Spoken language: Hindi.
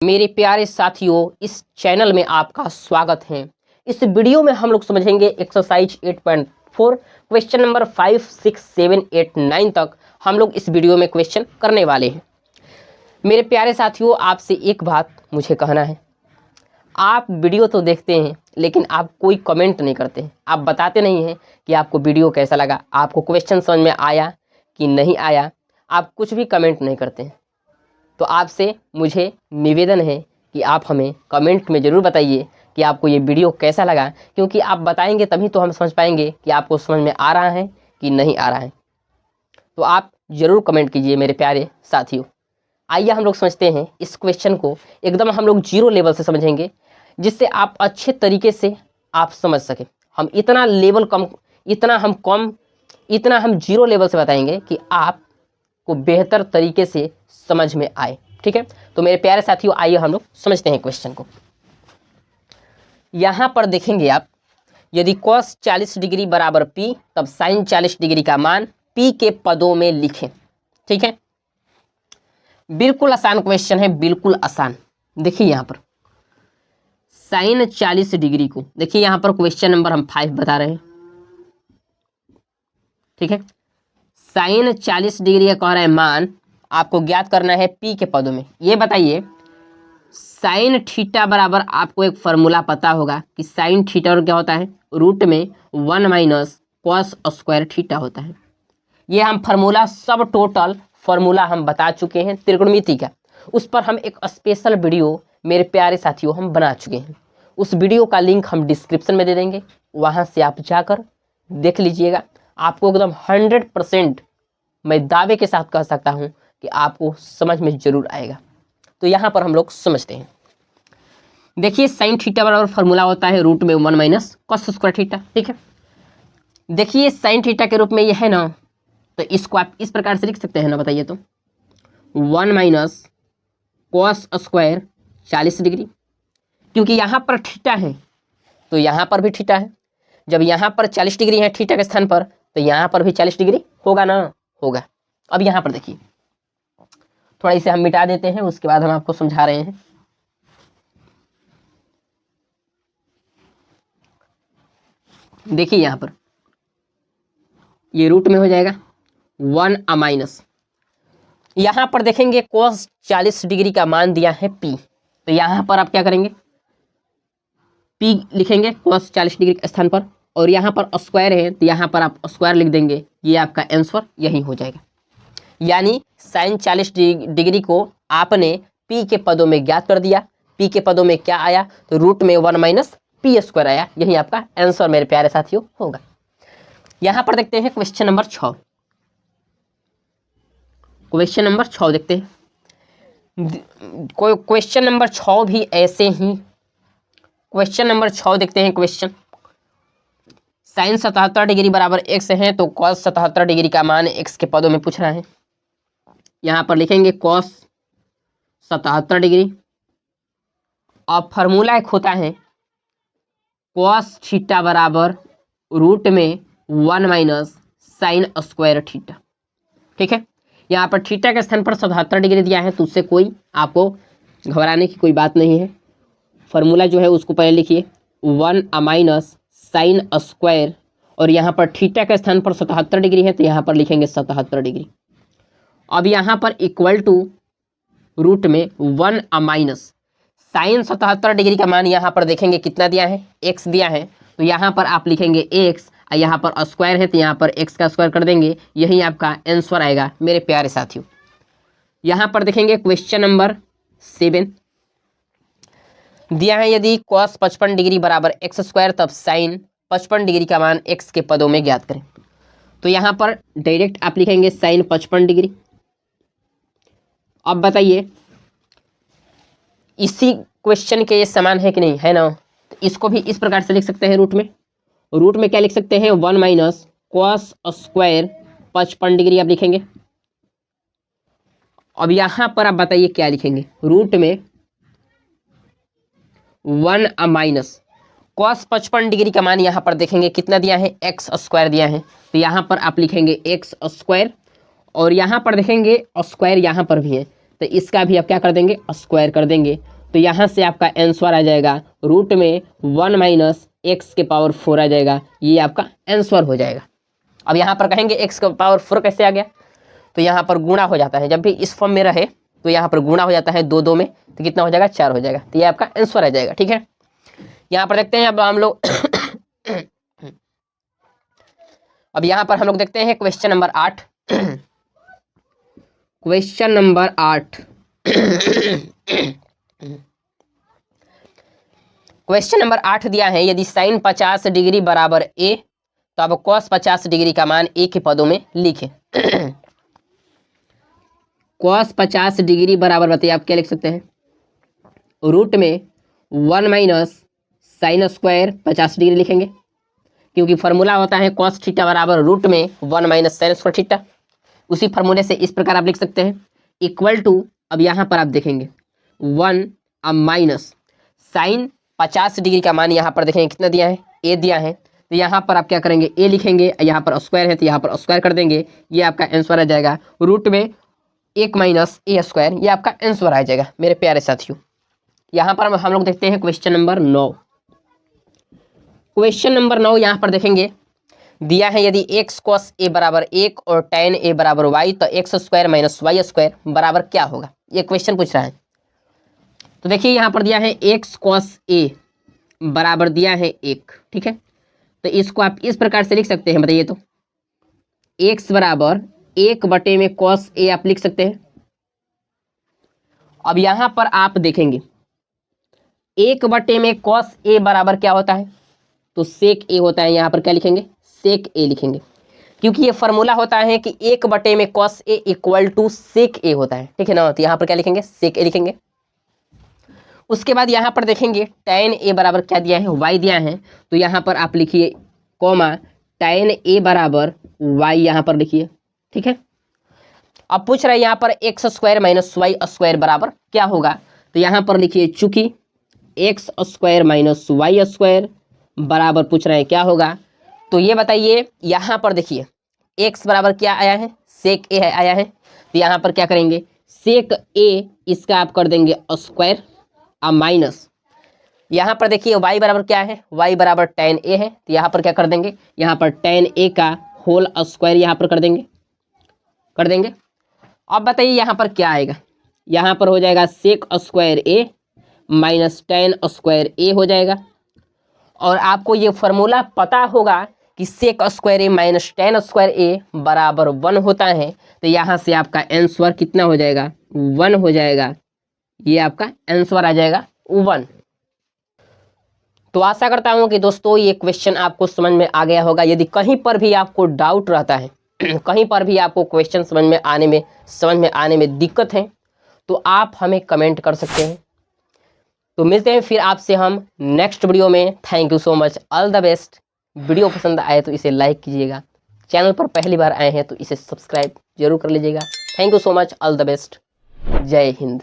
मेरे प्यारे साथियों, इस चैनल में आपका स्वागत है। इस वीडियो में हम लोग समझेंगे एक्सरसाइज 8.4 क्वेश्चन नंबर 5, 6, 7, 8, 9 तक हम लोग इस वीडियो में क्वेश्चन करने वाले हैं। मेरे प्यारे साथियों, आपसे एक बात मुझे कहना है, आप वीडियो तो देखते हैं लेकिन आप कोई कमेंट नहीं करते हैं। आप बताते नहीं हैं कि आपको वीडियो कैसा लगा, आपको क्वेश्चन समझ में आया कि नहीं आया। आप कुछ भी कमेंट नहीं करते हैं। तो आपसे मुझे निवेदन है कि आप हमें कमेंट में ज़रूर बताइए कि आपको ये वीडियो कैसा लगा, क्योंकि आप बताएंगे तभी तो हम समझ पाएंगे कि आपको समझ में आ रहा है कि नहीं आ रहा है। तो आप ज़रूर कमेंट कीजिए मेरे प्यारे साथियों। आइए हम लोग समझते हैं इस क्वेश्चन को। एकदम हम लोग जीरो लेवल से समझेंगे, जिससे आप अच्छे तरीके से आप समझ सकें। हम इतना लेवल कम, इतना हम जीरो लेवल से बताएंगे कि आपको बेहतर तरीके से समझ में आए। ठीक है, तो मेरे प्यारे साथियों, आइए हम लोग समझते हैं क्वेश्चन को। यहां पर देखेंगे आप, यदि cos 40 डिग्री बराबर P, तब sin 40 डिग्री का मान P के पदों में लिखें। ठीक है, बिल्कुल आसान क्वेश्चन है, बिल्कुल आसान। देखिए यहां पर sin 40 डिग्री को, देखिए यहां पर क्वेश्चन नंबर हम 5 बता रहे हैं। ठीक है, sin 40 डिग्री का कह रहा है मान आपको ज्ञात करना है P के पदों में। ये बताइए, साइन थीटा बराबर, आपको एक फॉर्मूला पता होगा कि साइन थीटा और क्या होता है, रूट में 1 माइनस कॉस स्क्वायर थीटा होता है। ये हम फार्मूला, सब टोटल फार्मूला हम बता चुके हैं त्रिकोणमिति का। उस पर हम एक स्पेशल वीडियो मेरे प्यारे साथियों हम बना चुके हैं। उस वीडियो का लिंक हम डिस्क्रिप्शन में दे देंगे, वहाँ से आप जाकर देख लीजिएगा। आपको एकदम 100% मैं दावे के साथ कह सकता हूँ कि आपको समझ में जरूर आएगा। तो यहाँ पर हम लोग समझते हैं। देखिए, साइन थीटा बराबर फॉर्मूला होता है रूट में 1 माइनस कॉस स्क्वायर थीटा। ठीक है, देखिए साइन थीटा के रूप में यह है ना, तो इसको आप इस प्रकार से लिख सकते हैं ना, बताइए तो 1 माइनस कॉस स्क्वायर 40 डिग्री, क्योंकि यहाँ पर थीटा है तो यहाँ पर भी थीटा है। जब यहाँ पर 40 डिग्री है थीटा के स्थान पर, तो यहाँ पर भी 40 डिग्री होगा ना, होगा। अब यहाँ पर देखिए, थोड़ा इसे हम मिटा देते हैं, उसके बाद हम आपको समझा रहे हैं। देखिए यहाँ पर ये रूट में हो जाएगा 1 माइनस, यहाँ पर देखेंगे cos 40 डिग्री का मान दिया है P, तो यहाँ पर आप क्या करेंगे, P लिखेंगे cos 40 डिग्री के स्थान पर, और यहाँ पर स्क्वायर है तो यहाँ पर आप स्क्वायर लिख देंगे। ये आपका आंसर यही हो जाएगा। यानी साइन 40 डिग्री को आपने P के पदों में ज्ञात कर दिया। P के पदों में क्या आया, तो रूट में 1 माइनस P स्क्वायर आया। यही आपका आंसर मेरे प्यारे साथियों होगा। यहाँ पर देखते हैं क्वेश्चन नंबर 6। क्वेश्चन नंबर 6 देखते हैं। कोई क्वेश्चन नंबर 6 भी ऐसे ही, क्वेश्चन नंबर 6 देखते हैं। क्वेश्चन, साइन 77 डिग्री बराबर x है, तो cos 77 डिग्री का मान x के पदों में पूछ रहा है। यहाँ पर लिखेंगे cos 77 डिग्री, और फार्मूला एक होता है cos थीटा बराबर रूट में 1 माइनस साइन स्क्वायर थीटा। ठीक है, यहाँ पर थीटा के स्थान पर 77 डिग्री दिया है, तो उससे कोई आपको घबराने की कोई बात नहीं है। फार्मूला जो है उसको पहले लिखिए, 1 माइनस साइन स्क्वायर, और यहाँ पर थीटा के स्थान पर 77 डिग्री है, तो यहाँ पर लिखेंगे 77 डिग्री। अब यहाँ पर इक्वल टू रूट में 1 माइनस साइन 77 डिग्री का मान यहाँ पर देखेंगे कितना दिया है, x दिया है, तो यहाँ पर आप लिखेंगे x, यहाँ पर स्क्वायर है तो यहाँ पर x का स्क्वायर कर देंगे। यही आपका आंसर आएगा मेरे प्यारे साथियों। यहाँ पर देखेंगे क्वेश्चन नंबर 7 दिया है, यदि cos 55 डिग्री बराबर x स्क्वायर, तब साइन 55 डिग्री का मान x के पदों में ज्ञात करें। तो यहाँ पर डायरेक्ट आप लिखेंगे साइन 55 डिग्री। अब बताइए, इसी क्वेश्चन के ये समान है कि नहीं, है ना, तो इसको भी इस प्रकार से लिख सकते हैं। रूट में क्या लिख सकते हैं, 1 माइनस कॉस स्क्वायर 55 डिग्री आप लिखेंगे। अब यहाँ पर आप बताइए क्या लिखेंगे, रूट में 1 माइनस कॉस 55 डिग्री का मान यहाँ पर देखेंगे कितना दिया है, x स्क्वायर दिया है, तो यहाँ पर आप लिखेंगे x स्क्वायर, और यहाँ पर देखेंगे स्क्वायर यहाँ पर भी है, तो इसका भी आप क्या कर देंगे, स्क्वायर कर देंगे। तो यहाँ से आपका आंसर आ जाएगा रूट में 1 माइनस एक्स के पावर 4 आ जाएगा, ये आपका आंसर हो जाएगा। अब यहाँ पर कहेंगे एक्स का पावर 4 कैसे आ गया, तो यहाँ पर गुणा हो जाता है, जब भी इस फॉर्म में रहे तो यहाँ पर गुणा हो जाता है 2 2 में, तो कितना हो जाएगा, 4 हो जाएगा। तो ये आपका आंसर आ जाएगा। ठीक है, यहाँ पर देखते हैं अब हम लोग अब यहाँ पर हम लोग देखते हैं question number 8। Question number 8 question number 8 दिया है, यदि साइन 50 डिग्री बराबर ए तो अब कॉस 50 डिग्री का मान ए के पदों में लिखें। कॉस 50 डिग्री बराबर बताइए आप क्या लिख सकते हैं, रूट में 1 माइनस साइन स्क्वायर 50 डिग्री लिखेंगे, क्योंकि फॉर्मूला होता है कॉस थीटा बराबर रूट में 1 माइनस साइन स्क्वायर थीटा। उसी फॉर्मूले से इस प्रकार आप लिख सकते हैं इक्वल टू, अब यहाँ पर आप देखेंगे 1 अब माइनस साइन 50 डिग्री का मान यहाँ पर देखेंगे कितना दिया है, ए दिया है, तो यहाँ पर आप क्या करेंगे, ए लिखेंगे, यहाँ पर स्क्वायर है तो यहाँ पर स्क्वायर कर देंगे, ये आपका आंसर आ जाएगा रूट में 1 माइनस ए स्क्वायर, ये आपका आंसर आ जाएगा मेरे प्यारे साथियों। यहाँ पर हम लोग देखते हैं क्वेश्चन नंबर 9। क्वेश्चन नंबर 9 यहाँ पर देखेंगे दिया है, यदि एक्स कॉस ए बराबर 1 और tan ए बराबर वाई तो X square minus Y square बराबर क्या होगा, ये क्वेश्चन पूछ रहा है। तो देखिए यहाँ पर दिया है एक्स कॉस ए बराबर दिया है 1, ठीक है, तो इसको आप इस प्रकार से लिख सकते हैं, बताइए तो एक्स बराबर 1 बटे में कॉस ए आप लिख सकते हैं। अब यहाँ पर आप देखेंगे 1 बटे में कॉस ए बराबर क्या होता है, तो सेक ए होता है, यहाँ पर क्या लिखेंगे, सेक ए लिखेंगे, क्योंकि ये फॉर्मूला होता है कि 1 बटे में कॉस ए इक्वल टू सेक ए होता है, ठीक है ना, तो यहाँ पर क्या लिखेंगे, सेक ए लिखेंगे। उसके बाद यहाँ पर देखेंगे tan ए बराबर क्या दिया है, y दिया है, तो यहाँ पर आप लिखिए कॉमा tan ए बराबर y यहाँ पर लिखिए, ठीक है। अब पूछ रहा है यहाँ पर x square minus Y square बराबर क्या होगा, तो यहाँ पर लिखिए चूंकि x square minus Y square बराबर पूछ रहे हैं क्या होगा, तो ये बताइए यहाँ पर देखिए x बराबर क्या आया है, सेक ए आया है, तो यहाँ पर क्या करेंगे, सेक ए इसका आप कर देंगे स्क्वायर अब माइनस, यहाँ पर देखिए y बराबर क्या है, y बराबर tan ए है, तो यहाँ पर क्या कर देंगे, यहाँ पर tan ए का होल स्क्वायर यहाँ पर कर देंगे। अब बताइए यहाँ पर क्या आएगा, यहाँ पर हो जाएगा सेक स्क्वायर ए माइनस tan स्क्वायर ए हो जाएगा। और आपको ये फॉर्मूला पता होगा कि सेक स्क्वायर ए माइनस tan स्क्वायर ए बराबर 1 होता है, तो यहाँ से आपका आंसर कितना हो जाएगा, 1 हो जाएगा, ये आपका आंसर आ जाएगा 1। तो आशा करता हूँ कि दोस्तों ये क्वेश्चन आपको समझ में आ गया होगा। यदि कहीं पर भी आपको डाउट रहता है कहीं पर भी आपको क्वेश्चन समझ में आने में दिक्कत है, तो आप हमें कमेंट कर सकते हैं। तो मिलते हैं फिर आपसे हम नेक्स्ट वीडियो में। Thank you so much, all the best. Video पसंद आए तो इसे लाइक कीजिएगा, चैनल पर पहली बार आए हैं तो इसे सब्सक्राइब जरूर कर लीजिएगा। Thank you so much, all the best, जय हिंद।